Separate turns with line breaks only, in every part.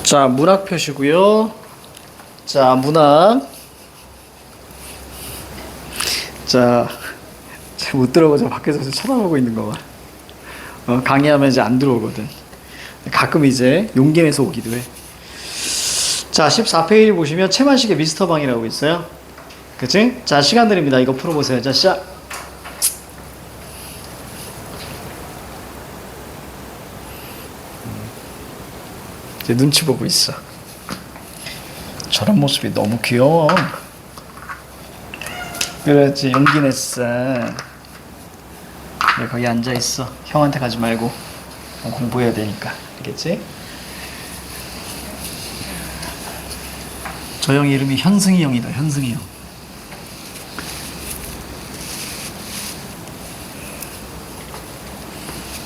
자, 문학 표시고요. 자, 문학. 자, 잘 못 들어보죠. 밖에서 쳐다보고 있는 거 봐. 강의하면 이제 안 들어오거든. 가끔 이제 용기 내서 오기도 해. 자, 14페이지 보시면 채만식의 미스터 방이라고 있어요. 그치? 자, 시간 드립니다. 이거 풀어보세요. 자, 시작. 이제 눈치 보고 있어. 저런 모습이 너무 귀여워. 그렇지, 용기 냈어. 그래, 거기 앉아있어. 형한테 가지 말고 공부해야 되니까. 알겠지? 저 형 이름이 현승이 형이다. 현승이 형.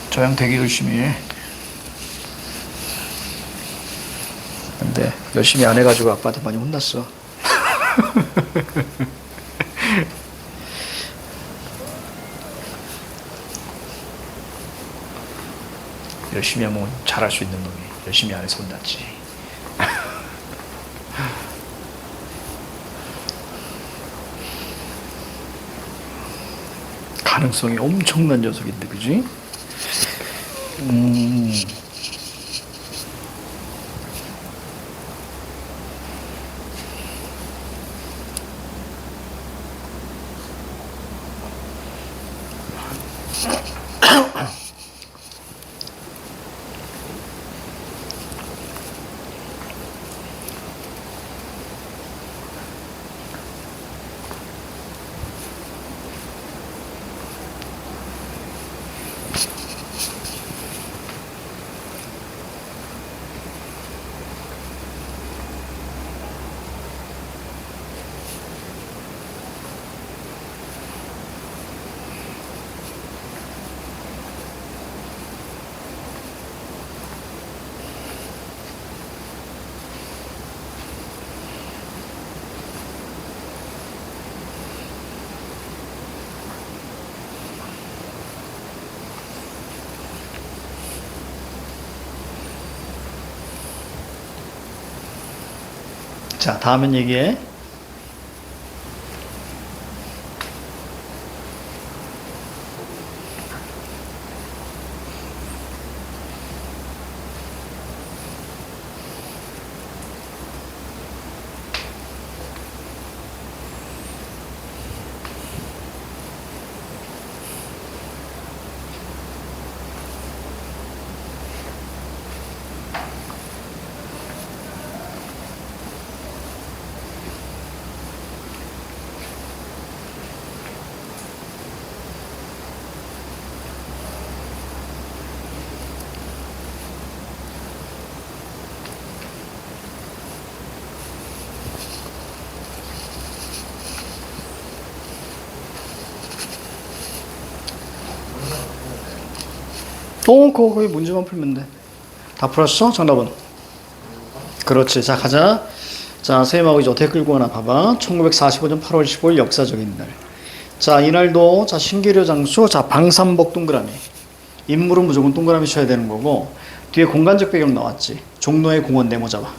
저 형 되게 열심히 해. 근데 열심히 안 해가지고 아빠한테 많이 혼났어. 열심히 하면 잘할 수 있는 놈이 열심히 안 해서 혼났지. 가능성이 엄청난 녀석인데, 그지? 자, 다음은 얘기해. 거기 문제만 풀면 돼. 다 풀었어? 정답은? 그렇지. 자, 가자. 자, 선생님하고 이제 어떻게 끌고 가나 봐봐. 1945년 8월 15일 역사적인 날. 자, 이날도, 자, 신기루 장수, 자, 방산복 동그라미. 인물은 무조건 동그라미 쳐야 되는 거고, 뒤에 공간적 배경 나왔지. 종로의 공원 네모 잡아.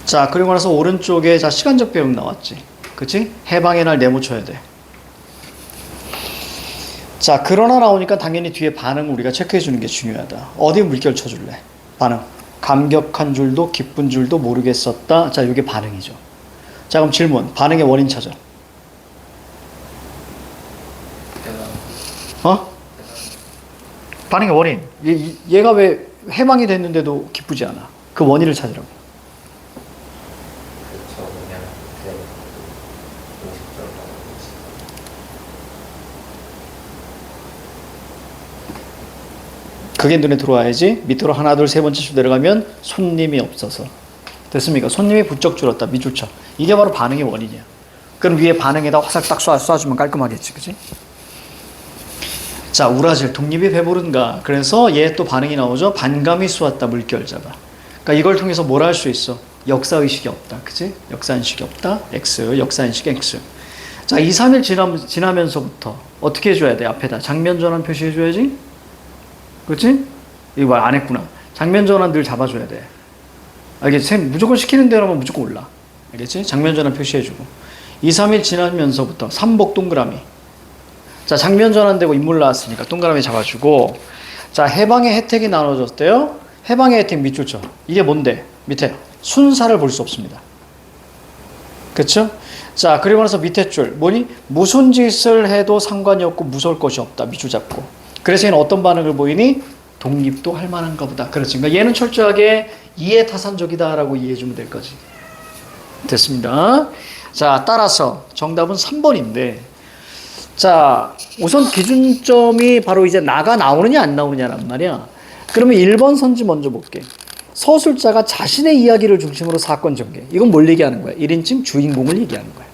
자, 그리고 나서 오른쪽에, 자, 시간적 배경 나왔지. 그치? 해방의 날 네모 쳐야 돼. 자, 그러나 나오니까 당연히 뒤에 반응을 우리가 체크해 주는 게 중요하다. 어디 물결 쳐줄래? 반응. 감격한 줄도 기쁜 줄도 모르겠었다. 자, 이게 반응이죠. 자, 그럼 질문. 반응의 원인 찾아. 반응의 원인. 얘가 왜 해방이 됐는데도 기쁘지 않아? 그 원인을 찾으라고. 그게 눈에 들어와야지. 밑으로 하나, 둘, 세 번째 줄 내려가면 손님이 없어서. 됐습니까? 손님이 부쩍 줄었다. 밑줄 쳐. 이게 바로 반응의 원인이야. 그럼 위에 반응에다 화살 딱 쏴주면 깔끔하겠지. 그치? 자, 우라질. 독립이 배부른가. 그래서 얘 또 반응이 나오죠. 반감이 쏘았다. 물결 잡아. 그러니까 이걸 통해서 뭘 할 수 있어? 역사의식이 없다. 그치? 역사인식이 없다. X. 역사인식 X. 자, 2, 3일 지나면서부터 어떻게 해줘야 돼? 앞에다 장면 전환 표시해줘야지. 그렇지? 이거 말 안 했구나. 장면 전환 늘 잡아줘야 돼. 알겠지? 쌤 무조건 시키는 대로 하면 무조건 올라. 알겠지? 장면 전환 표시해주고. 2, 3일 지나면서부터 삼복 동그라미. 자, 장면 전환되고 인물 나왔으니까 동그라미 잡아주고. 자, 해방의 혜택이 나눠졌대요. 해방의 혜택 밑줄 쳐. 이게 뭔데? 밑에 순사를 볼 수 없습니다. 그쵸? 자, 그리고 나서 밑에 줄 뭐니? 무슨 짓을 해도 상관이 없고 무서울 것이 없다. 밑줄 잡고. 그래서 얘는 어떤 반응을 보이니? 독립도 할 만한가 보다. 그렇지. 그러니까 얘는 철저하게 이해타산적이다라고 이해해주면 될 거지. 됐습니다. 자, 따라서 정답은 3번인데, 자, 우선 기준점이 바로 이제 나가 나오느냐 안 나오느냐란 말이야. 그러면 1번 선지 먼저 볼게. 서술자가 자신의 이야기를 중심으로 사건 전개. 이건 뭘 얘기하는 거야? 1인칭 주인공을 얘기하는 거야.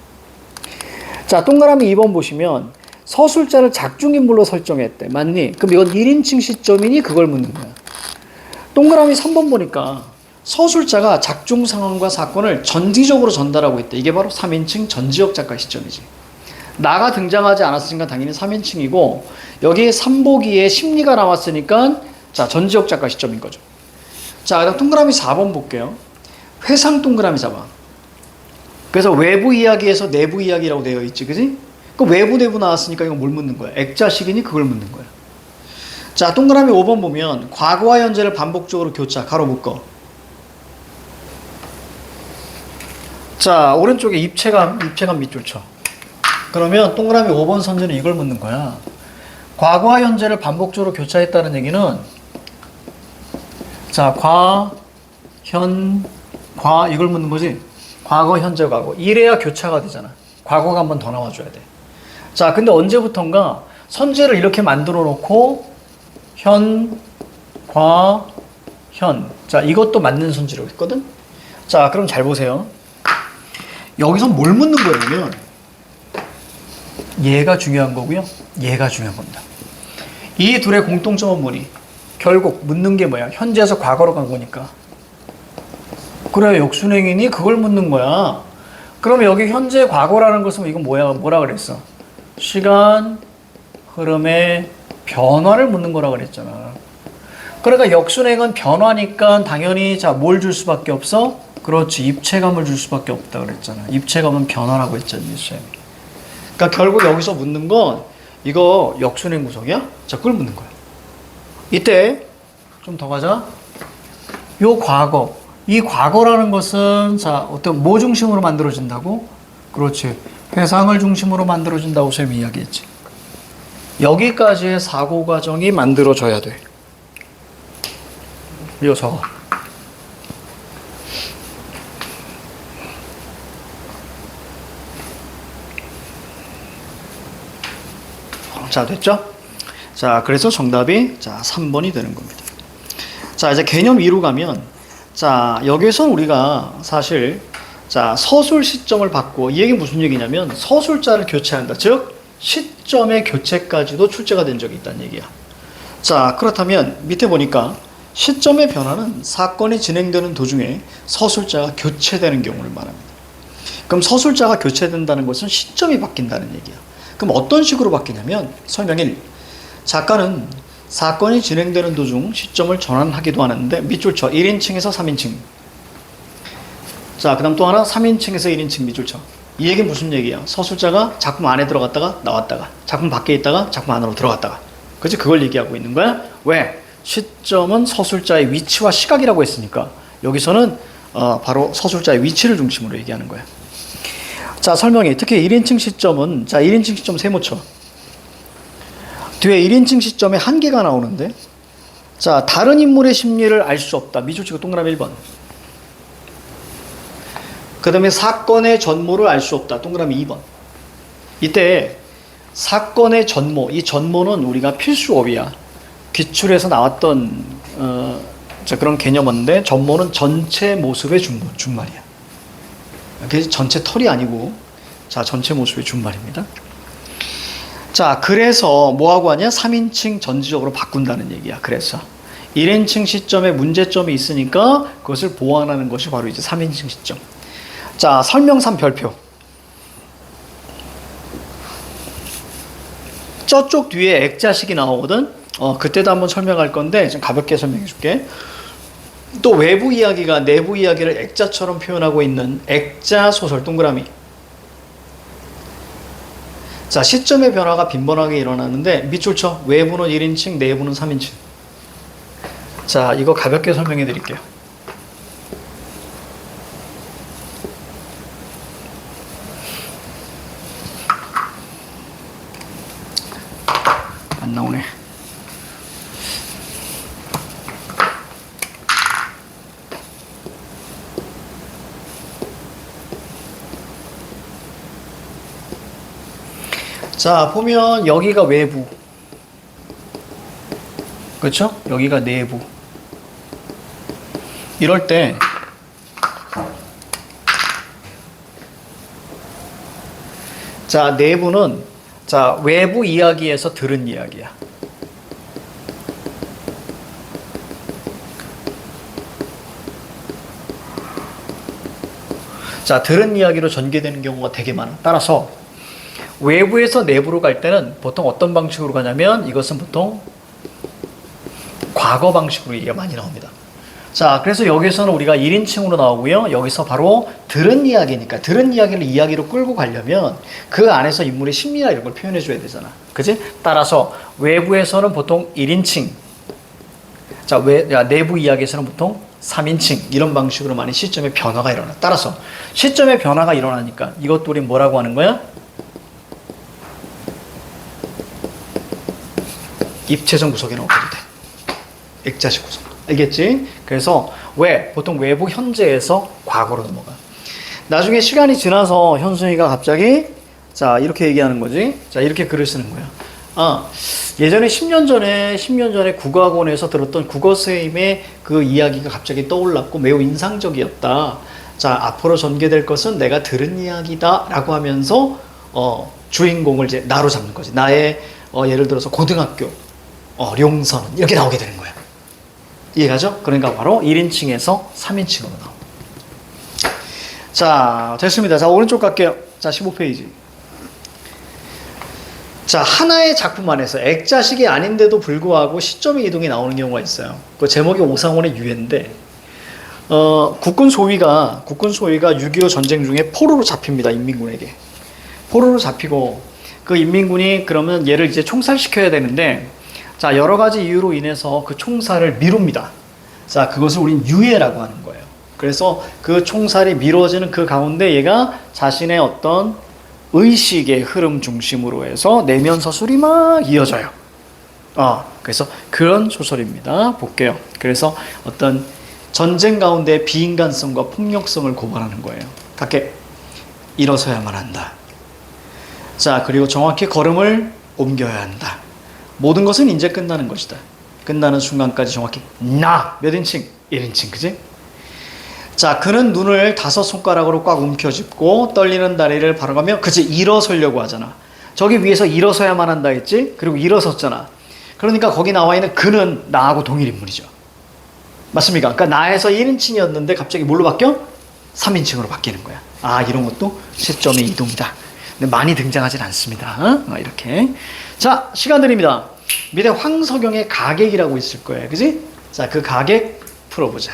자, 동그라미 2번 보시면 서술자를 작중인물로 설정했대. 맞니? 그럼 이건 1인칭 시점이니? 그걸 묻는 거야. 동그라미 3번 보니까 서술자가 작중 상황과 사건을 전지적으로 전달하고 있대. 이게 바로 3인칭 전지적 작가 시점이지. 나가 등장하지 않았으니까 당연히 3인칭이고, 여기 삼복이에 심리가 나왔으니까 자, 전지적 작가 시점인 거죠. 자, 그다음 동그라미 4번 볼게요. 회상 동그라미 잡아. 그래서 외부 이야기에서 내부 이야기라고 되어 있지, 그지? 그 외부 내부 나왔으니까 이거 뭘 묻는 거야? 액자식이니 그걸 묻는 거야. 자, 동그라미 5번 보면 과거와 현재를 반복적으로 교차, 가로 묶어. 자, 오른쪽에 입체감 밑줄 쳐. 그러면 동그라미 5번 선지는 이걸 묻는 거야. 과거와 현재를 반복적으로 교차했다는 얘기는, 자, 과 이걸 묻는 거지. 과거, 현재, 과거. 이래야 교차가 되잖아. 과거가 한 번 더 나와줘야 돼. 자, 근데 언제부턴가 선지를 이렇게 만들어 놓고 현, 과, 현. 자, 이것도 맞는 선지로 했거든. 자, 그럼 잘 보세요. 여기서 뭘 묻는 거냐면 얘가 중요한 거고요. 얘가 중요한 겁니다. 이 둘의 공통점은 뭐니? 결국 묻는 게 뭐야? 현재에서 과거로 간 거니까. 그래, 역순행이니? 그걸 묻는 거야. 그러면 여기 현재 과거라는 것은 이건 뭐라 그랬어? 시간 흐름의 변화를 묻는 거라 그랬잖아. 그러니까 역순행은 변화니까 당연히 자, 뭘 줄 수밖에 없어? 그렇지, 입체감을 줄 수밖에 없다 그랬잖아. 입체감은 변화라고 했잖니, 쌤. 그러니까 결국 여기서 묻는 건 이거 역순행 구성이야? 자, 그걸 묻는 거야. 이때 좀 더 가자. 요 과거, 이 과거라는 것은 자, 어떤 뭐 중심으로 만들어진다고? 그렇지, 회상을 중심으로 만들어진다고 쌤이 이야기했지. 여기까지의 사고 과정이 만들어져야 돼. 이거 적어. 자, 됐죠? 자, 그래서 정답이 자, 3번이 되는 겁니다. 자, 이제 개념 2로 가면, 자, 여기서 우리가 사실 자, 서술 시점을 받고, 이 얘기 무슨 얘기냐면 서술자를 교체한다. 즉 시점의 교체까지도 출제가 된 적이 있다는 얘기야. 자, 그렇다면 밑에 보니까 시점의 변화는 사건이 진행되는 도중에 서술자가 교체되는 경우를 말합니다. 그럼 서술자가 교체된다는 것은 시점이 바뀐다는 얘기야. 그럼 어떤 식으로 바뀌냐면, 설명 1. 작가는 사건이 진행되는 도중 시점을 전환하기도 하는데, 밑줄 쳐. 1인칭에서 3인칭. 자, 그 다음 또 하나 3인칭에서 1인칭 밑줄 쳐. 이 얘기는 무슨 얘기야? 서술자가 작품 안에 들어갔다가 나왔다가, 작품 밖에 있다가 작품 안으로 들어갔다가. 그치? 그걸 얘기하고 있는 거야. 왜? 시점은 서술자의 위치와 시각이라고 했으니까 여기서는 바로 서술자의 위치를 중심으로 얘기하는 거야. 자, 설명해. 특히 1인칭 시점은, 자, 1인칭 시점 세모 쳐. 뒤에 1인칭 시점에 한계가 나오는데, 자, 다른 인물의 심리를 알 수 없다. 밑줄 치고 동그라미 1번. 그 다음에 사건의 전모를 알 수 없다. 동그라미 2번. 이때 사건의 전모, 이 전모는 우리가 필수어휘야. 기출에서 나왔던 그런 개념인데, 전모는 전체 모습의 준말이야. 그래서 전체 털이 아니고, 자, 전체 모습의 준말입니다. 자, 그래서 뭐하고 하냐? 3인칭 전지적으로 바꾼다는 얘기야. 그래서 1인칭 시점에 문제점이 있으니까 그것을 보완하는 것이 바로 이제 3인칭 시점. 자, 설명상 별표. 저쪽 뒤에 액자식이 나오거든. 그때도 한번 설명할 건데 좀 가볍게 설명해 줄게. 또 외부 이야기가 내부 이야기를 액자처럼 표현하고 있는 액자 소설 동그라미. 자, 시점의 변화가 빈번하게 일어나는데 밑줄 쳐. 외부는 1인칭, 내부는 3인칭. 자, 이거 가볍게 설명해 드릴게요. 안 나오네. 자, 보면 여기가 외부, 그렇죠? 여기가 내부. 이럴 때 자, 내부는 자, 외부 이야기에서 들은 이야기야. 자, 들은 이야기로 전개되는 경우가 되게 많아. 따라서 외부에서 내부로 갈 때는 보통 어떤 방식으로 가냐면 이것은 보통 과거 방식으로 얘기가 많이 나옵니다. 자, 그래서 여기서는 우리가 1인칭으로 나오고요. 여기서 바로 들은 이야기니까 들은 이야기를 이야기로 끌고 가려면 그 안에서 인물의 심리나 이런 걸 표현해 줘야 되잖아. 그지? 따라서 외부에서는 보통 1인칭, 자, 내부 이야기에서는 보통 3인칭 이런 방식으로 많이 시점의 변화가 일어나. 따라서 시점의 변화가 일어나니까 이것도 우리 뭐라고 하는 거야? 입체적 구석에 넣어도 돼. 액자식 구석. 알겠지? 그래서 왜? 보통 외부 현재에서 과거로 넘어가. 나중에 시간이 지나서 현순이가 갑자기 자, 이렇게 얘기하는 거지. 자, 이렇게 글을 쓰는 거야. 아, 예전에 10년 전에 국어학원에서 들었던 국어 선생님의 그 이야기가 갑자기 떠올랐고 매우 인상적이었다. 자, 앞으로 전개될 것은 내가 들은 이야기다 라고 하면서 주인공을 이제 나로 잡는 거지. 나의 예를 들어서 고등학교 룡선 이렇게 나오게 되는 거야. 이해가죠? 그러니까 바로 1인칭에서 3인칭으로 나옵니다. 자, 됐습니다. 자, 오른쪽 갈게요. 자, 15페이지. 자, 하나의 작품 안에서 액자식이 아닌데도 불구하고 시점의 이동이 나오는 경우가 있어요. 그 제목이 오상원의 유해인데, 국군 소위가 6.25 전쟁 중에 포로로 잡힙니다. 인민군에게. 포로로 잡히고, 그 인민군이 그러면 얘를 이제 총살시켜야 되는데, 자, 여러 가지 이유로 인해서 그 총살을 미룹니다. 자, 그것을 우린 유해라고 하는 거예요. 그래서 그 총살이 미뤄지는 그 가운데 얘가 자신의 어떤 의식의 흐름 중심으로 해서 내면 서술이 막 이어져요. 그래서 그런 소설입니다. 볼게요. 그래서 어떤 전쟁 가운데 비인간성과 폭력성을 고발하는 거예요. 각게 일어서야만 한다. 자, 그리고 정확히 걸음을 옮겨야 한다. 모든 것은 이제 끝나는 것이다. 끝나는 순간까지 정확히 몇 인칭? 1인칭, 그지? 자, 그는 눈을 5손가락으로 꽉 움켜쥐고 떨리는 다리를 바라가며 그치, 일어서려고 하잖아. 저기 위에서 일어서야만 한다 했지? 그리고 일어섰잖아. 그러니까 거기 나와 있는 그는 나하고 동일 인물이죠. 맞습니까? 그러니까 나에서 1인칭이었는데 갑자기 뭘로 바뀌어? 3인칭으로 바뀌는 거야. 아, 이런 것도 시점의 이동이다. 근데 많이 등장하진 않습니다. 이렇게. 자, 시간 드립니다. 밑에 황석영의 가객이라고 있을 거예요. 그지? 자, 그 가객 풀어보자.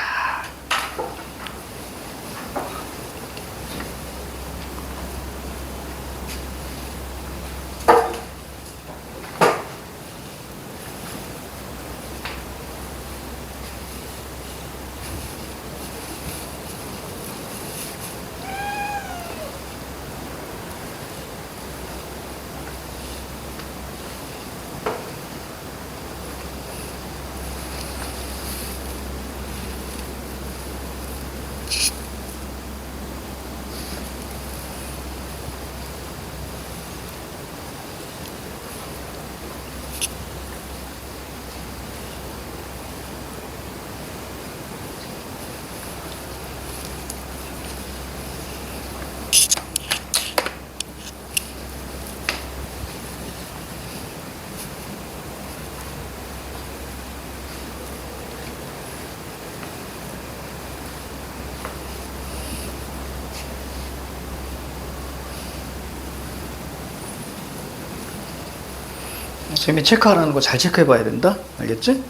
선생님이 체크하라는 거 잘 체크해 봐야 된다. 알겠지?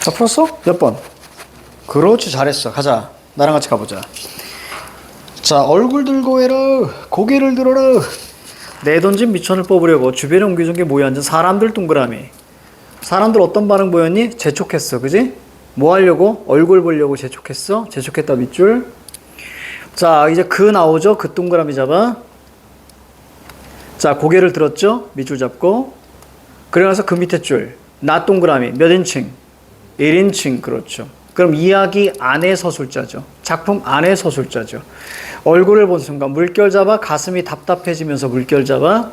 자, 풀었어? 몇 번? 그렇지, 잘했어. 가자. 나랑 같이 가보자. 자, 얼굴 들고 해라. 고개를 들어라. 내던진 미천을 뽑으려고 주변에 옹기종기 모여 앉은 사람들 동그라미. 사람들 어떤 반응 보였니? 재촉했어. 그지? 뭐 하려고? 얼굴 보려고 재촉했어. 재촉했다 밑줄. 자, 이제 그 나오죠? 그 동그라미 잡아. 자, 고개를 들었죠? 밑줄 잡고. 그래 나서 그 밑에 줄. 나 동그라미. 몇 인칭? 1인칭. 그렇죠. 그럼 이야기 안에 서술자죠. 작품 안에 서술자죠. 얼굴을 본 순간 물결 잡아 가슴이 답답해지면서 물결 잡아.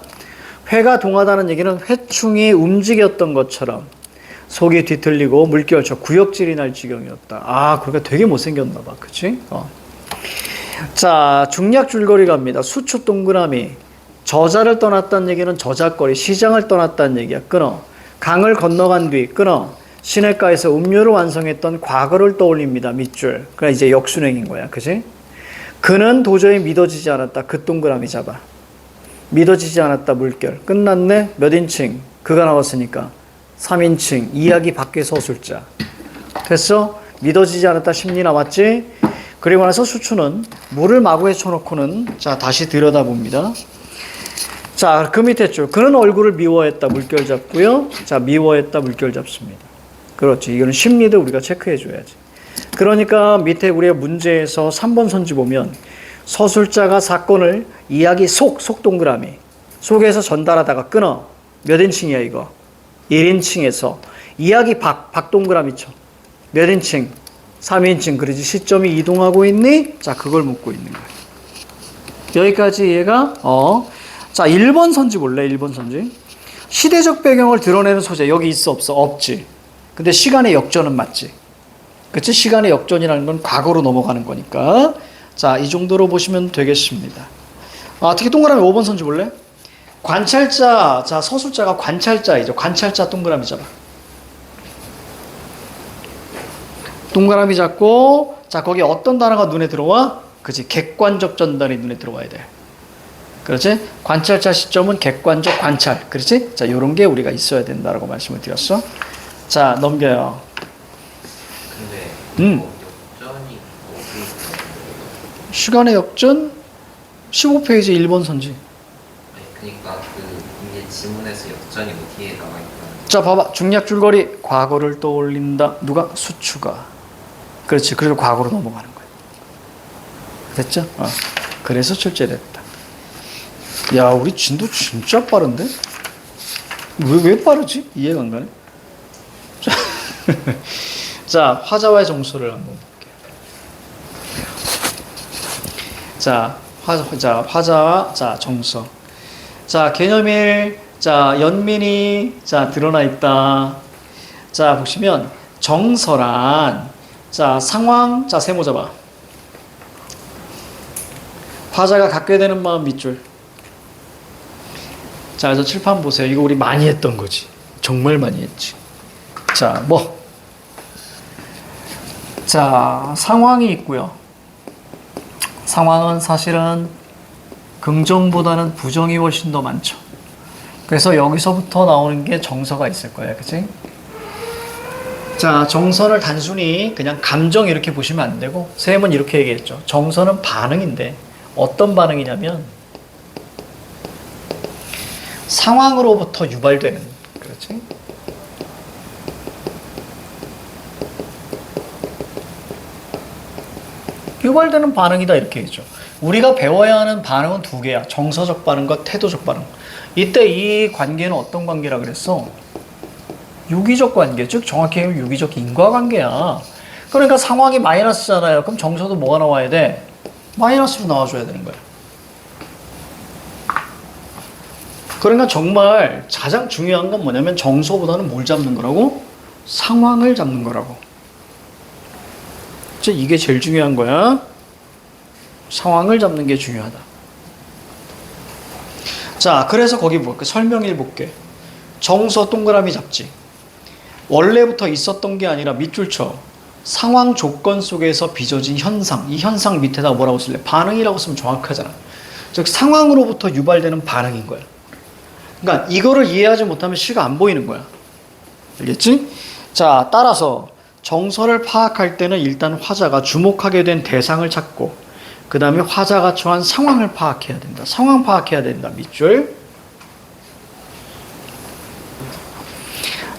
회가 동하다는 얘기는 회충이 움직였던 것처럼 속이 뒤틀리고 물결 쳐 구역질이 날 지경이었다. 아, 그러니까 되게 못생겼나 봐. 그치? 자, 중략 줄거리 갑니다. 수초 동그라미. 저자를 떠났다는 얘기는 저작거리, 시장을 떠났다는 얘기야. 끊어. 강을 건너간 뒤 끊어. 시냇가에서 음료를 완성했던 과거를 떠올립니다. 밑줄. 그러니까 이제 역순행인 거야. 그치? 그는 도저히 믿어지지 않았다. 그 동그라미 잡아. 믿어지지 않았다. 물결. 끝났네. 몇 인칭? 그가 나왔으니까 3인칭. 이야기 밖의 서술자. 됐어? 믿어지지 않았다. 심리 나왔지? 그리고 나서 수추는 물을 마구 헤쳐놓고는 자 다시 들여다봅니다. 자, 그 밑에 줄. 그는 얼굴을 미워했다. 물결 잡고요. 자, 미워했다. 물결 잡습니다. 그렇지. 이거는 심리도 우리가 체크해 줘야지. 그러니까 밑에 우리의 문제에서 3번 선지 보면 서술자가 사건을 이야기 속 동그라미 속에서 전달하다가 끊어. 몇 인칭이야 이거? 1인칭에서 이야기 밖 동그라미 쳐. 몇 인칭? 3인칭. 그러지. 시점이 이동하고 있니? 자, 그걸 묻고 있는 거야. 여기까지 이해가? 자, 1번 선지 볼래? 1번 선지. 시대적 배경을 드러내는 소재. 여기 있어 없어? 없지. 근데 시간의 역전은 맞지. 그치? 시간의 역전이라는 건 과거로 넘어가는 거니까. 자, 이 정도로 보시면 되겠습니다. 특히 동그라미 5번 선지 볼래? 관찰자. 자, 서술자가 관찰자이죠. 관찰자 동그라미 잡아. 동그라미 잡고, 자, 거기 어떤 단어가 눈에 들어와? 그치? 객관적 전달이 눈에 들어와야 돼. 그렇지? 관찰자 시점은 객관적 관찰. 그렇지? 자, 요런 게 우리가 있어야 된다라고 말씀을 드렸어. 자, 넘겨요.
근데 역전이
시간의 역전 15페이지 1번 선지.
아니, 그러니까 이게 지문에서 역전이 어디에 나와 있다.
자, 봐봐. 중략 줄거리. 과거를 떠올린다. 누가? 수추가. 그렇지. 그래서 과거로 넘어가는 거야. 됐죠? 그래서 출제됐다. 야, 우리 진도 진짜 빠른데? 왜 빠르지? 이해가 안 가네. 자, 화자와의 정서를 한번 볼게요. 자, 화자와, 자, 정서. 자, 개념일, 자, 연민이, 자, 드러나 있다. 자, 보시면, 정서란, 자, 상황, 자, 세모 잡아. 화자가 갖게 되는 마음 밑줄. 자, 그래서 칠판 보세요. 이거 우리 많이 했던 거지. 정말 많이 했지. 자, 자, 상황이 있고요. 상황은 사실은 긍정보다는 부정이 훨씬 더 많죠. 그래서 여기서부터 나오는 게 정서가 있을 거예요. 그치? 자, 정서를 단순히 그냥 감정 이렇게 보시면 안 되고, 쌤은 이렇게 얘기했죠. 정서는 반응인데, 어떤 반응이냐면, 상황으로부터 유발되는, 그렇지? 유발되는 반응이다 이렇게 했죠. 우리가 배워야 하는 반응은 두 개야. 정서적 반응과 태도적 반응. 이때 이 관계는 어떤 관계라 그랬어? 유기적 관계, 즉 정확히 얘기하면 유기적 인과관계야. 그러니까 상황이 마이너스잖아요. 그럼 정서도 뭐가 나와야 돼? 마이너스로 나와줘야 되는 거야. 그러니까 정말 가장 중요한 건 뭐냐면 정서보다는 뭘 잡는 거라고? 상황을 잡는 거라고. 이게 제일 중요한 거야. 상황을 잡는 게 중요하다. 자, 그래서 거기 볼게. 설명일 볼게. 정서 동그라미 잡지. 원래부터 있었던 게 아니라 밑줄 쳐. 상황 조건 속에서 빚어진 현상. 이 현상 밑에다 뭐라고 쓸래? 반응이라고 쓰면 정확하잖아. 즉 상황으로부터 유발되는 반응인 거야. 그러니까 이거를 이해하지 못하면 시가 안 보이는 거야. 알겠지? 자, 따라서 정서를 파악할 때는 일단 화자가 주목하게 된 대상을 찾고 그 다음에 화자가 처한 상황을 파악해야 된다. 상황 파악해야 된다. 밑줄.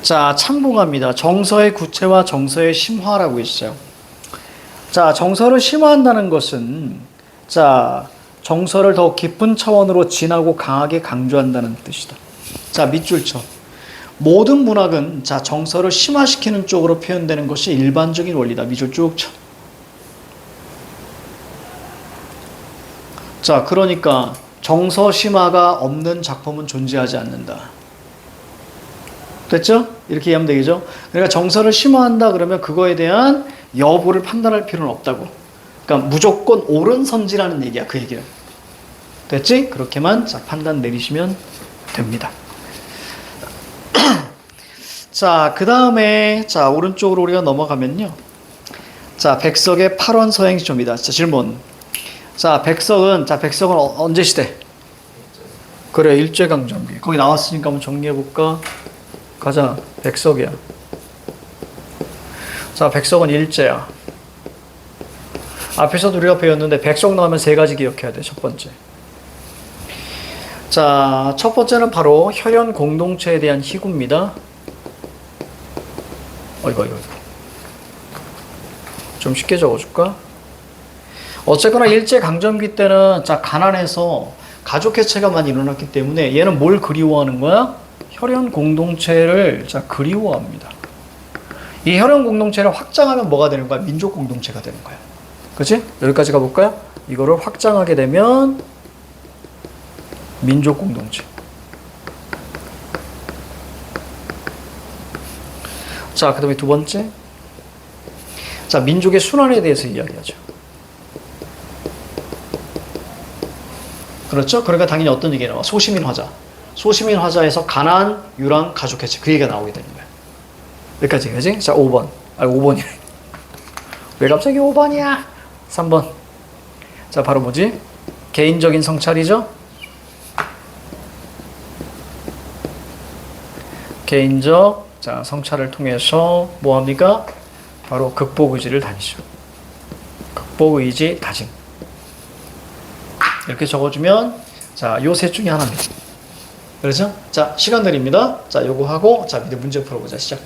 자, 참고합니다. 정서의 구체화, 정서의 심화라고 있어요. 자, 정서를 심화한다는 것은 자, 정서를 더 깊은 차원으로 진하고 강하게 강조한다는 뜻이다. 자, 밑줄 쳐. 모든 문학은 자, 정서를 심화시키는 쪽으로 표현되는 것이 일반적인 원리다. 밑줄 쭉 쳐. 자, 그러니까 정서 심화가 없는 작품은 존재하지 않는다. 됐죠? 이렇게 이해하면 되겠죠? 그러니까 정서를 심화한다 그러면 그거에 대한 여부를 판단할 필요는 없다고. 그러니까 무조건 옳은 선지라는 얘기야. 그 얘기는. 됐지? 그렇게만 자, 판단 내리시면 됩니다. 자, 그 다음에 자, 오른쪽으로 우리가 넘어가면요. 자, 백석의 8원 서행시조입니다. 자, 질문. 자, 백석은 언제 시대? 그래, 일제강점기. 거기 나왔으니까 한번 정리해볼까? 가자. 백석이야. 자, 백석은 일제야. 앞에서도 우리가 배웠는데 백석 나오면 세 가지 기억해야 돼. 첫 번째. 자, 첫 번째는 바로 혈연 공동체에 대한 희구입니다. 어이구. 좀 쉽게 적어줄까? 어쨌거나 일제강점기 때는 자, 가난해서 가족 해체가 많이 일어났기 때문에 얘는 뭘 그리워하는 거야? 혈연 공동체를 자, 그리워합니다. 이 혈연 공동체를 확장하면 뭐가 되는 거야? 민족 공동체가 되는 거야. 그렇지? 여기까지 가볼까요? 이거를 확장하게 되면 민족 공동체. 자, 그 다음에 두 번째. 자, 민족의 순환에 대해서 이야기하죠. 그렇죠? 그러니까 당연히 어떤 얘기가 나와? 소시민 화자. 소시민 화자에서 가난, 유랑, 가족 해체. 그 얘기가 나오게 되는 거야. 여기까지, 그지? 자, 5번. 5번이네. 왜 갑자기 5번이야? 3번. 자, 바로 뭐지? 개인적인 성찰이죠? 개인적 자, 성찰을 통해서 뭐합니까? 바로 극복의지를 다니죠. 극복의지 다짐. 이렇게 적어주면 자, 요 셋 중에 하나입니다. 그렇죠? 자, 시간 드립니다. 자, 요거 하고 자, 이제 문제 풀어보자. 시작.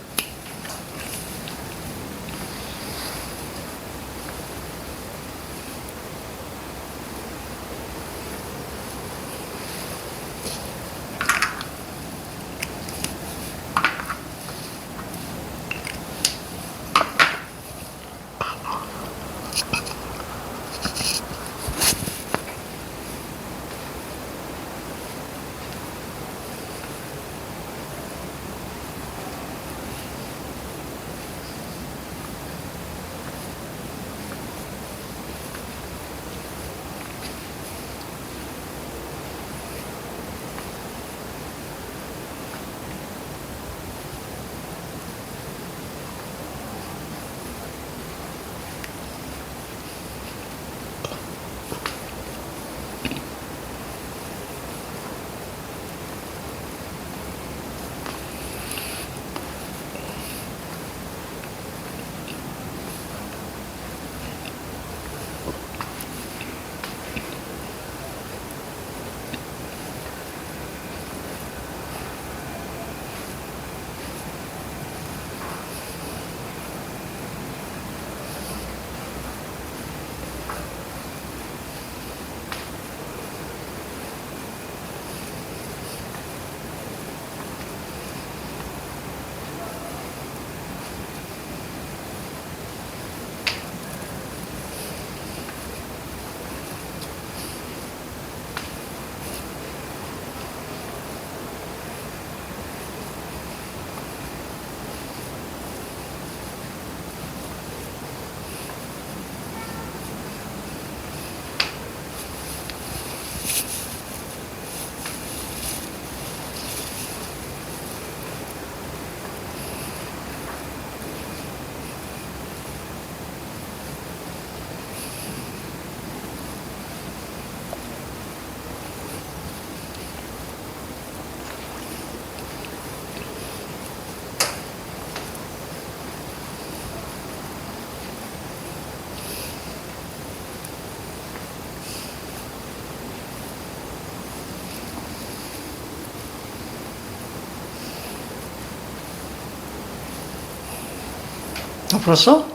다 풀었어?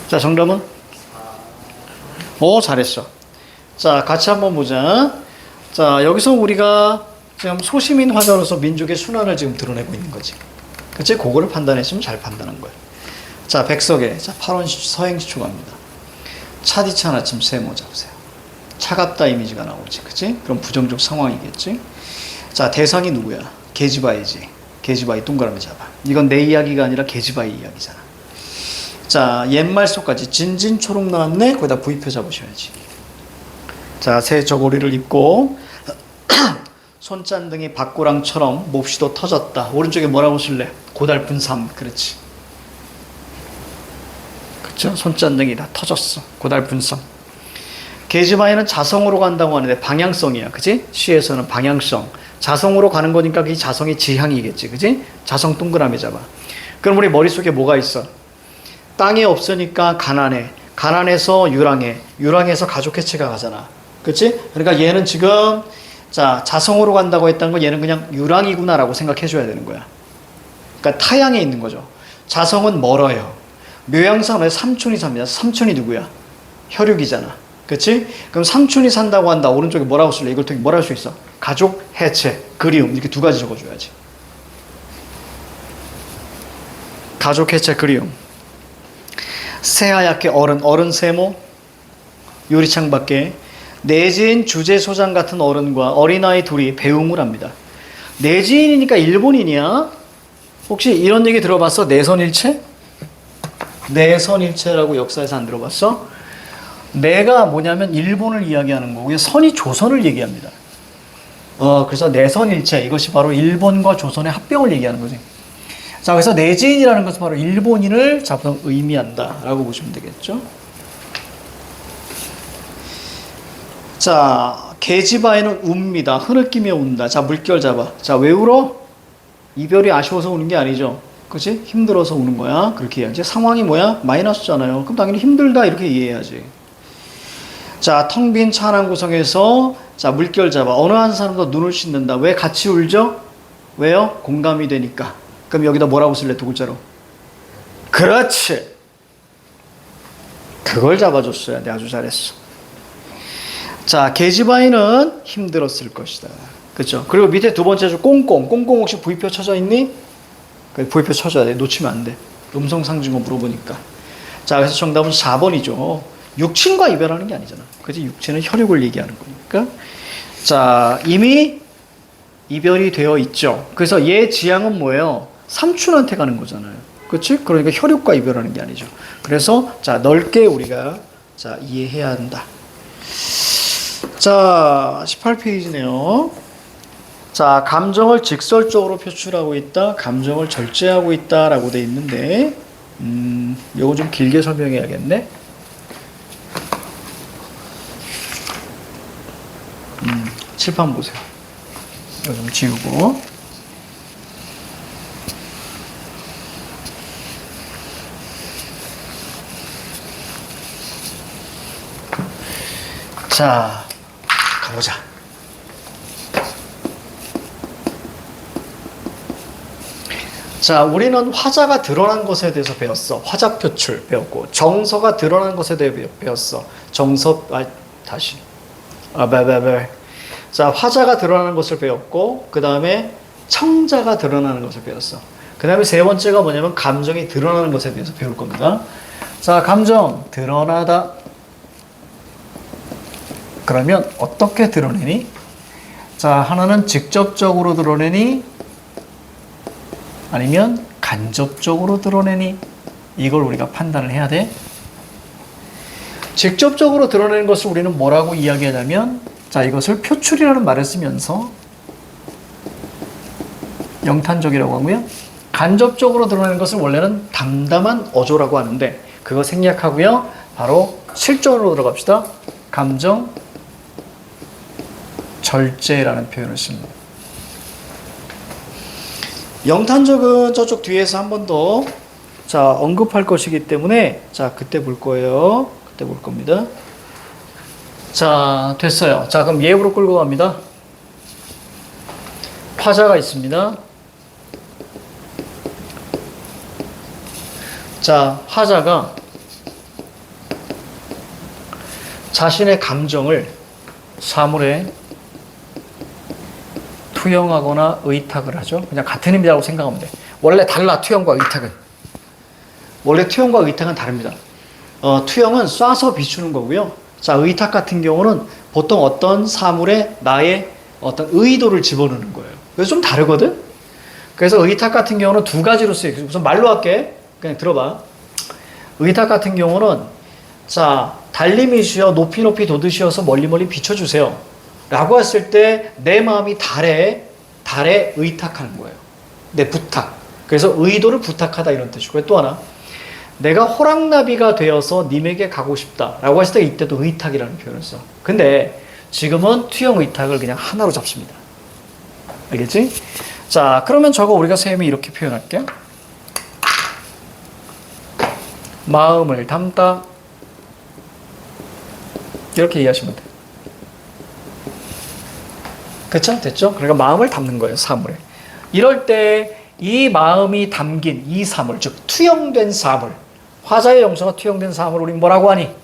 자, 정답은? 오, 잘했어. 자, 같이 한번 보자. 자, 여기서 우리가 지금 소시민 화자로서 민족의 순환을 지금 드러내고 있는 거지. 그치? 그거를 판단했으면 잘 판단한 거야. 자, 백석에. 자, 8원 서행시초 갑니다. 차디찬 아침 세모 잡으세요. 차갑다 이미지가 나오지. 그치? 그럼 부정적 상황이겠지? 자, 대상이 누구야? 계지바이지. 계지바이 동그라미 잡아. 이건 내 이야기가 아니라 계지바이 이야기잖아. 자, 옛말 속까지 진진초록 나왔네? 거기다 V표 잡으셔야지. 자, 새 저고리를 입고 손짠등이 박고랑처럼 몹시도 터졌다. 오른쪽에 뭐라고 쓸래? 고달픈 삶. 그렇지. 그쵸? 손짠등이 다 터졌어. 고달픈 삶. 계지바이는 자성으로 간다고 하는데 방향성이야. 그치? 시에서는 방향성. 자성으로 가는 거니까 그 자성이 지향이겠지. 그치? 자성 동그라미 잡아. 그럼 우리 머릿속에 뭐가 있어? 땅이 없으니까 가난해. 가난해서 유랑해. 유랑해서 가족 해체가 가잖아. 그치? 그러니까 얘는 지금 자, 자성으로 간다고 했다는 건 얘는 그냥 유랑이구나라고 생각해 줘야 되는 거야. 그러니까 타향에 있는 거죠. 자성은 멀어요. 묘양상 왜 삼촌이 삽니다. 삼촌이 누구야? 혈육이잖아. 그치? 그럼 삼촌이 산다고 한다. 오른쪽에 뭐라고 쓸래? 이걸 통해 뭐라 할 수 있어? 가족, 해체, 그리움. 이렇게 두 가지 적어줘야지. 가족, 해체, 그리움. 새하얗게 어른, 어른 세모. 유리창 밖에. 내지인 주제소장 같은 어른과 어린아이 둘이 배웅을 합니다. 내지인이니까 일본인이야? 혹시 이런 얘기 들어봤어? 내선일체? 내선일체라고 역사에서 안 들어봤어? 내가 뭐냐면 일본을 이야기하는 거고요. 선이 조선을 얘기합니다. 그래서 내선일체, 이것이 바로 일본과 조선의 합병을 얘기하는 거지. 자, 그래서 내지인이라는 것은 바로 일본인을 자부터 의미한다라고 보시면 되겠죠. 자, 계지바에는 웁니다. 흐느끼며 운다. 자, 물결 잡아. 자, 왜 울어? 이별이 아쉬워서 우는 게 아니죠. 그치? 힘들어서 우는 거야. 그렇게 해야지. 상황이 뭐야? 마이너스잖아요. 그럼 당연히 힘들다 이렇게 이해해야지. 자, 텅 빈 차 한 구석에서 자, 물결 잡아. 어느 한 사람도 눈을 씻는다. 왜 같이 울죠? 왜요? 공감이 되니까. 그럼 여기다 뭐라고 쓸래? 두 글자로. 그렇지. 그걸 잡아줬어야 돼. 아주 잘했어. 자, 계지바이는 힘들었을 것이다. 그렇죠? 그리고 밑에 두 번째 줄 꽁꽁. 꽁꽁 혹시 V표 쳐져 있니? V표 쳐줘야 돼. 놓치면 안 돼. 음성상징어 물어보니까. 자, 그래서 정답은 4번이죠. 육친과 이별하는 게 아니잖아. 그치? 육친은 혈육을 얘기하는 거니까. 자, 이미 이별이 되어 있죠. 그래서 얘 지향은 뭐예요? 삼촌한테 가는 거잖아요. 그치? 그러니까 혈육과 이별하는 게 아니죠. 그래서 자, 넓게 우리가 자, 이해해야 한다. 자, 18페이지네요. 자, 감정을 직설적으로 표출하고 있다. 감정을 절제하고 있다라고 돼 있는데 요거 좀 길게 설명해야겠네. 칠판 보세요. 이거 좀 지우고. 자, 가보자. 자, 우리는 화자가 드러난 것에 대해서 배웠어. 화자 표출 배웠고, 정서가 드러난 것에 대해 배웠어. 정서, 다시. 자, 화자가 드러나는 것을 배웠고, 그 다음에 청자가 드러나는 것을 배웠어. 그 다음에 세 번째가 뭐냐면 감정이 드러나는 것에 대해서 배울 겁니다. 자, 감정 드러나다. 그러면 어떻게 드러내니? 자, 하나는 직접적으로 드러내니? 아니면 간접적으로 드러내니? 이걸 우리가 판단을 해야 돼. 직접적으로 드러내는 것을 우리는 뭐라고 이야기하냐면, 자, 이것을 표출이라는 말을 쓰면서 영탄적이라고 하고요. 간접적으로 드러내는 것을 원래는 담담한 어조라고 하는데, 그거 생략하고요. 바로 실전으로 들어갑시다. 감정 절제라는 표현을 씁니다. 영탄적은 저쪽 뒤에서 한 번 더 자, 언급할 것이기 때문에 자, 그때 볼 거예요. 그때 볼 겁니다. 자, 됐어요. 자, 그럼 예으로 끌고 갑니다. 화자가 있습니다. 자, 화자가 자신의 감정을 사물에 투영하거나 의탁을 하죠. 그냥 같은 의미라고 생각하면 돼. 원래 달라, 투영과 의탁은. 원래 투영과 의탁은 다릅니다. 투영은 쏴서 비추는 거고요. 자, 의탁 같은 경우는 보통 어떤 사물에 나의 어떤 의도를 집어넣는 거예요. 그래서 좀 다르거든? 그래서 의탁 같은 경우는 두 가지로 쓰여요. 우선 말로 할게. 그냥 들어봐. 의탁 같은 경우는 자, 달님이시여 높이 높이 돋으시어서 멀리 멀리 비춰주세요. 라고 했을 때 내 마음이 달에 의탁하는 거예요. 내 부탁. 그래서 의도를 부탁하다 이런 뜻이고요. 또 하나. 내가 호랑나비가 되어서 님에게 가고 싶다. 라고 했을 때 이때도 의탁이라는 표현을 써. 근데 지금은 투영 의탁을 그냥 하나로 잡습니다. 알겠지? 자, 그러면 저거 우리가 쌤이 이렇게 표현할게요. 마음을 담다. 이렇게 이해하시면 돼요. 그쵸? 됐죠? 그러니까 마음을 담는 거예요, 사물에. 이럴 때 이 마음이 담긴 이 사물, 즉 투영된 사물, 화자의 영성가 투영된 사물을 우리 뭐라고 하니?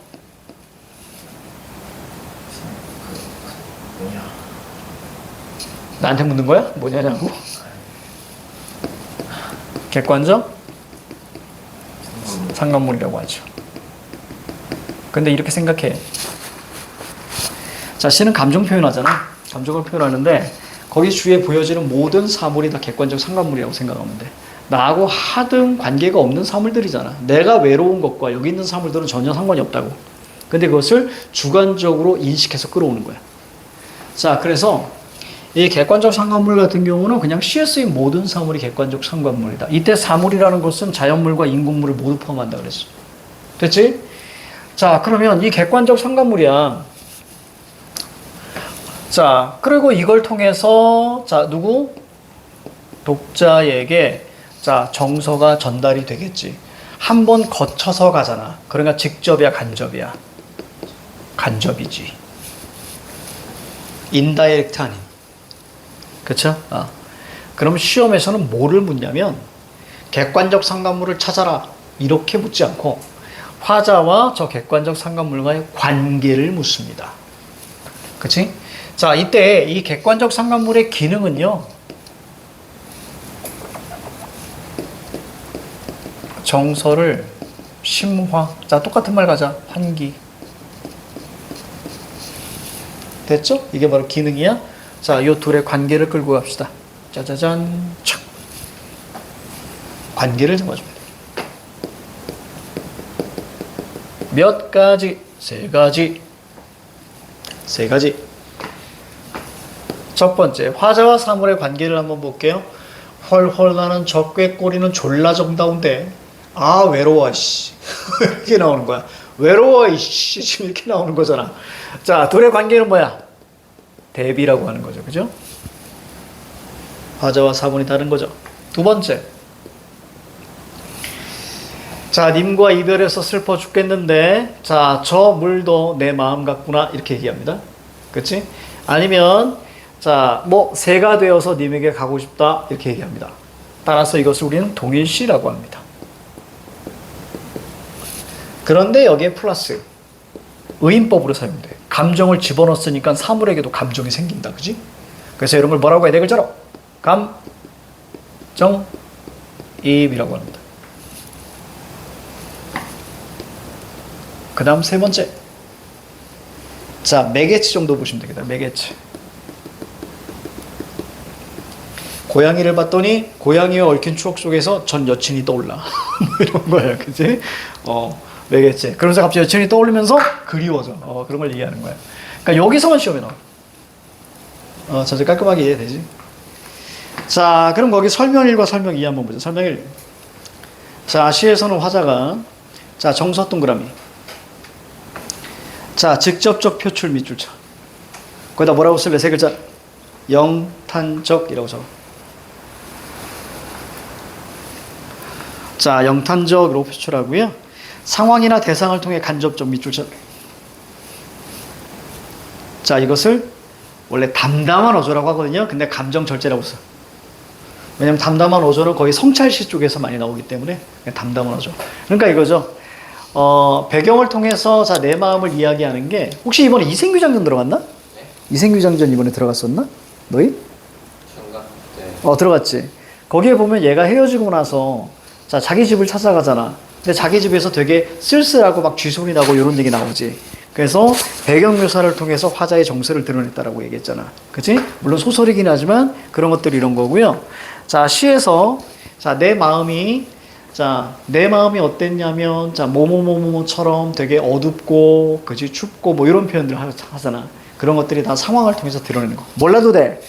뭐냐?
나한테 묻는 거야? 뭐냐냐고? 객관적 상관물이라고 하죠. 근데 이렇게 생각해. 자, 시는 감정 표현하잖아. 감정을 표현하는데 거기 주위에 보여지는 모든 사물이 다 객관적 상관물이라고 생각하면 돼. 나하고 하등 관계가 없는 사물들이잖아. 내가 외로운 것과 여기 있는 사물들은 전혀 상관이 없다고. 근데 그것을 주관적으로 인식해서 끌어오는 거야. 자, 그래서 이 객관적 상관물 같은 경우는 그냥 시에 쓰인 모든 사물이 객관적 상관물이다. 이때 사물이라는 것은 자연물과 인공물을 모두 포함한다 그랬어. 됐지? 자, 그러면 이 객관적 상관물이야. 자, 그리고 이걸 통해서 자, 누구? 독자에게 자, 정서가 전달이 되겠지. 한 번 거쳐서 가잖아. 그러니까 직접이야, 간접이야? 간접이지. 인다이렉트 아닌. 그쵸? 그럼 시험에서는 뭐를 묻냐면 객관적 상관물을 찾아라. 이렇게 묻지 않고 화자와 저 객관적 상관물과의 관계를 묻습니다. 그치? 자, 이때 이 객관적 상관물의 기능은요. 정서를 심화. 자, 똑같은 말 가자. 환기. 됐죠? 이게 바로 기능이야. 자, 이 둘의 관계를 끌고 갑시다. 짜자잔. 착. 관계를 잡아줍니다. 몇 가지? 세 가지. 세 가지. 첫 번째, 화자와 사물의 관계를 한번 볼게요. 헐헐 나는 저 꾀꼬리는 졸라 정다운데 아 외로워 씨 이렇게 나오는 거야. 외로워 씨 지금 이렇게 나오는 거잖아. 자, 둘의 관계는 뭐야? 대비라고 하는 거죠. 그죠? 화자와 사물이 다른 거죠. 두 번째, 자, 님과 이별해서 슬퍼 죽겠는데 자, 저 물도 내 마음 같구나 이렇게 얘기합니다. 그치? 아니면 자, 뭐 새가 되어서 님에게 가고 싶다 이렇게 얘기합니다. 따라서 이것을 우리는 동일시라고 합니다. 그런데 여기에 플러스 의인법으로 사용돼. 감정을 집어넣었으니까 사물에게도 감정이 생긴다. 그지? 그래서 이런 걸 뭐라고 해야 돼? 글자로 감정입이라고 합니다. 그 다음 세 번째, 자, 매개체 정도 보시면 되겠다. 매개체. 고양이를 봤더니 고양이와 얽힌 추억 속에서 전 여친이 떠올라. 뭐 이런 거예요. 그치? 매개체. 그러면서 갑자기 여친이 떠올리면서 그리워져. 그런 걸 얘기하는 거야. 그러니까 여기서만 시험에 나와. 전체 깔끔하게 이해되지? 자, 그럼 거기 설명 1과 설명 2 한번 보자. 설명 1. 자, 시에서는 화자가 자, 정서 동그라미. 자, 직접적 표출 밑줄 쳐. 거기다 뭐라고 쓸래? 세 글자. 영탄적이라고 적어. 자, 영탄적으로 표출하고요. 상황이나 대상을 통해 간접적 밑줄 쳐. 자, 이것을 원래 담담한 어조라고 하거든요. 근데 감정 절제라고 써. 왜냐면 담담한 어조는 거의 성찰시 쪽에서 많이 나오기 때문에 담담한 어조. 그러니까 이거죠. 배경을 통해서 자, 내 마음을 이야기하는 게 혹시 이번에 이생규장전 들어갔나?
네?
이생규장전 이번에 들어갔었나? 너희?
정답. 네.
들어갔지. 거기에 보면 얘가 헤어지고 나서 자, 자기 집을 찾아가잖아. 근데 자기 집에서 되게 쓸쓸하고 막 쥐소리 나고 이런 얘기 나오지. 그래서 배경 묘사를 통해서 화자의 정서를 드러냈다라고 얘기했잖아. 그치? 물론 소설이긴 하지만 그런 것들이 이런 거고요. 자, 시에서 자, 내 마음이 어땠냐면 자, 뭐뭐뭐뭐처럼 되게 어둡고 그치? 춥고 뭐 이런 표현들 하잖아. 그런 것들이 다 상황을 통해서 드러내는 거. 몰라도 돼.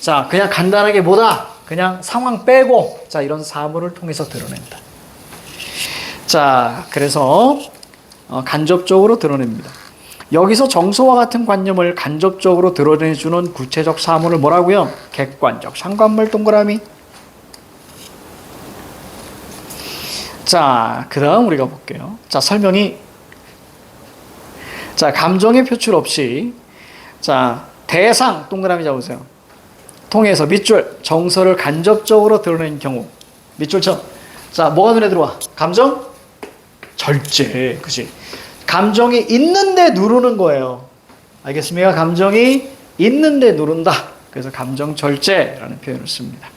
자, 그냥 간단하게 뭐다? 그냥 상황 빼고 자, 이런 사물을 통해서 드러낸다. 자, 그래서 간접적으로 드러냅니다. 여기서 정서와 같은 관념을 간접적으로 드러내주는 구체적 사물을 뭐라고요? 객관적 상관물 동그라미. 자, 그 다음 우리가 볼게요. 자, 설명이 자, 감정의 표출 없이 자, 대상 동그라미 잡으세요. 통해서 밑줄 정서를 간접적으로 드러낸 경우 밑줄 쳐. 자, 뭐가 눈에 들어와? 감정? 절제. 그치? 감정이 있는데 누르는 거예요. 알겠습니까? 감정이 있는데 누른다. 그래서 감정 절제라는 표현을 씁니다.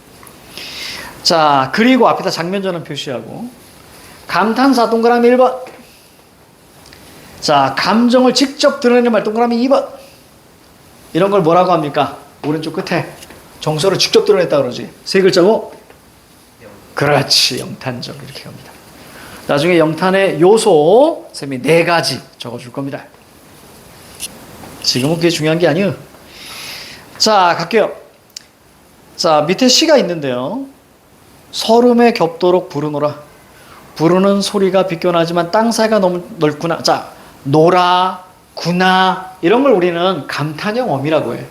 자, 그리고 앞에다 장면 전환 표시하고 감탄사 동그라미 1번. 자, 감정을 직접 드러내는 말 동그라미 2번. 이런 걸 뭐라고 합니까? 오른쪽 끝에 정서를 직접 드러냈다 그러지. 세 글자고 그렇지. 영탄적 이렇게 합니다. 나중에 영탄의 요소 쌤이 4가지 적어줄 겁니다. 지금은 그게 중요한 게 아니에요. 자, 갈게요. 자, 밑에 시가 있는데요. 설움에 겹도록 부르노라. 부르는 소리가 비껴나지만 땅 사이가 너무 넓구나. 자, 노라, 구나 이런 걸 우리는 감탄형 어미라고 해요.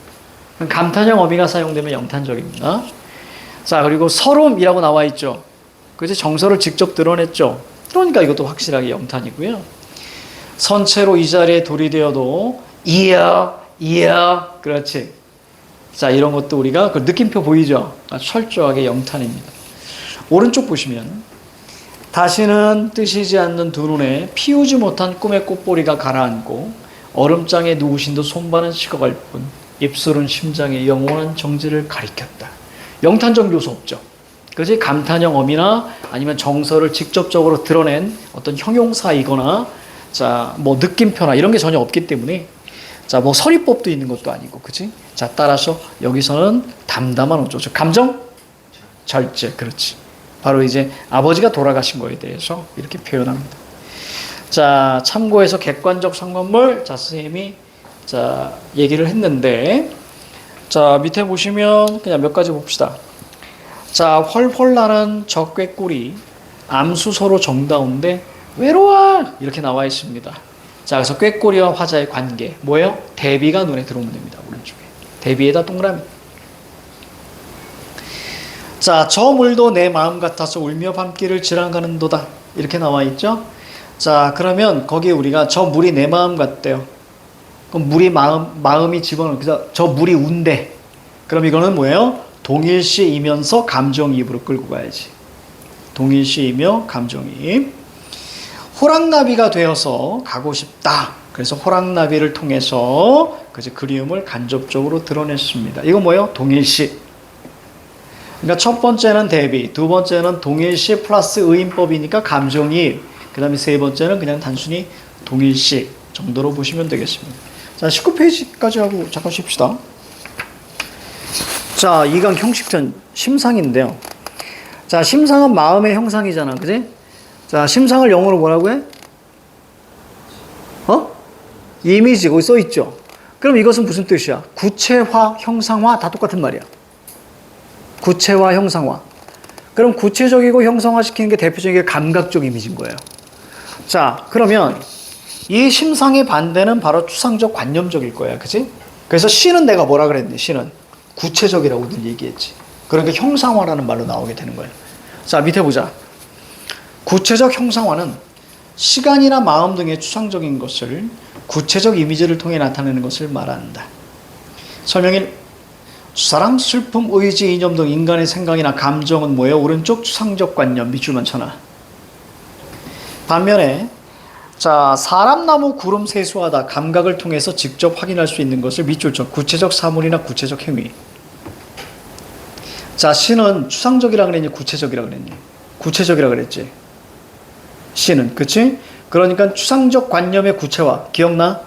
감탄형 어미가 사용되면 영탄적입니다. 자, 그리고 설움이라고 나와 있죠. 그래서 정서를 직접 드러냈죠. 그러니까 이것도 확실하게 영탄이고요. 선체로 이 자리에 돌이 되어도 이어 그렇지. 자, 이런 것도 우리가 그 느낌표 보이죠? 철저하게 영탄입니다. 오른쪽 보시면 다시는 뜨시지 않는 두 눈에 피우지 못한 꿈의 꽃보리가 가라앉고 얼음장에 누우신 듯 손발은 식어갈 뿐 입술은 심장의 영원한 정지를 가리켰다. 영탄적 요소 없죠. 그것이 감탄형 어미나 아니면 정서를 직접적으로 드러낸 어떤 형용사이거나 자, 뭐 느낌표나 이런 게 전혀 없기 때문에 자, 뭐 서리법도 있는 것도 아니고, 그치? 자, 따라서 여기서는 담담한 어조, 감정 절제, 그렇지. 바로 이제 아버지가 돌아가신 거에 대해서 이렇게 표현합니다. 자, 참고해서 객관적 상관물, 자, 선생님이 자, 얘기를 했는데, 자, 밑에 보시면 그냥 몇 가지 봅시다. 자, 헐헐 나는 저 꾀꼬리, 암수서로 정다운데 외로워! 이렇게 나와 있습니다. 자, 그래서 꾀꼬리와 화자의 관계, 뭐예요? 대비가 눈에 들어오면 됩니다. 오른쪽에. 대비에다 동그라미. 자, 저 물도 내 마음 같아서 울며 밤길을 지나가는도다. 이렇게 나와 있죠? 자, 그러면 거기에 우리가 저 물이 내 마음 같대요. 그럼 물이 마음이 집어넣는, 그래서 저 물이 운대. 그럼 이거는 뭐예요? 동일시이면서 감정이입으로 끌고 가야지. 동일시이며 감정이입. 호랑나비가 되어서 가고 싶다. 그래서 호랑나비를 통해서 그리움을 간접적으로 드러냈습니다. 이거 뭐예요? 동일시. 그러니까 첫 번째는 대비, 두 번째는 동일시 플러스 의인법이니까 감정이입. 그 다음에 세 번째는 그냥 단순히 동일시 정도로 보시면 되겠습니다. 자, 19페이지까지 하고 잠깐 쉽시다. 자, 2강 형식편 심상인데요. 자, 심상은 마음의 형상이잖아. 그지? 자, 심상을 영어로 뭐라고 해? 이미지, 거기 써 있죠. 그럼 이것은 무슨 뜻이야? 구체화, 형상화 다 똑같은 말이야. 구체화, 형상화. 그럼 구체적이고 형상화시키는 게 대표적인 게 감각적 이미지인 거예요. 자, 그러면 이 심상의 반대는 바로 추상적 관념적일 거야. 그치? 그래서 시는 내가 뭐라 그랬니? 시는 구체적이라고 늘 얘기했지. 그러니까 형상화라는 말로 나오게 되는 거예요. 자, 밑에 보자. 구체적 형상화는 시간이나 마음 등의 추상적인 것을 구체적 이미지를 통해 나타내는 것을 말한다. 설명일 사랑, 슬픔, 의지, 이념 등 인간의 생각이나 감정은 뭐예요? 오른쪽 추상적 관념, 밑줄만 쳐놔. 반면에 자, 사람, 나무, 구름, 세수하다 감각을 통해서 직접 확인할 수 있는 것을 밑줄 쳐. 구체적 사물이나 구체적 행위. 자, 신은 추상적이라 그랬니? 구체적이라 그랬니? 구체적이라 그랬지. 신은, 그치? 그러니까 추상적 관념의 구체화. 기억나?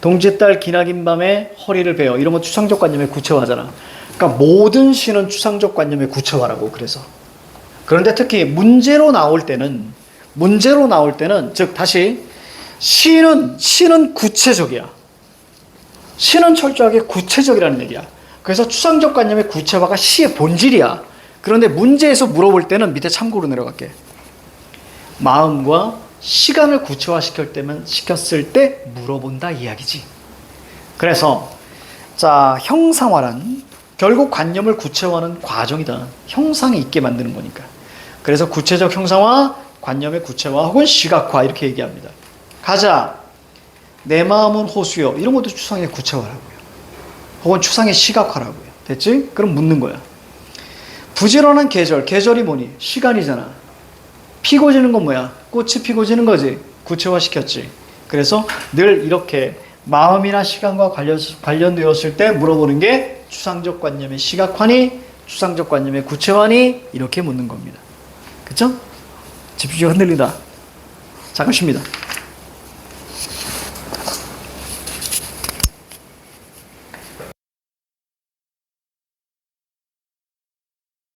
동지의 딸 기나긴 밤에 허리를 베어. 이런 건 추상적 관념의 구체화잖아. 그러니까 모든 신은 추상적 관념의 구체화라고. 그래서 그런데 특히 문제로 나올 때는 즉 다시 신은 구체적이야. 신은 철저하게 구체적이라는 얘기야. 그래서 추상적 관념의 구체화가 시의 본질이야. 그런데 문제에서 물어볼 때는 밑에 참고로 내려갈게. 마음과 시간을 구체화시켰을 때 물어본다 이야기지. 그래서 자, 형상화란 결국 관념을 구체화하는 과정이다. 형상이 있게 만드는 거니까. 그래서 구체적 형상화, 관념의 구체화 혹은 시각화 이렇게 얘기합니다. 가자. 내 마음은 호수요. 이런 것도 추상의 구체화라고요. 혹은 추상의 시각화라고요. 됐지? 그럼 묻는 거야. 부지런한 계절이 뭐니? 시간이잖아. 피고 지는 건 뭐야? 꽃이 피고 지는 거지. 구체화시켰지. 그래서 늘 이렇게 마음이나 시간과 관련되었을 때 물어보는 게 추상적 관념의 시각화니 추상적 관념의 구체화니 이렇게 묻는 겁니다. 그쵸? 집중력 흔들린다. 잠깐 쉽니다.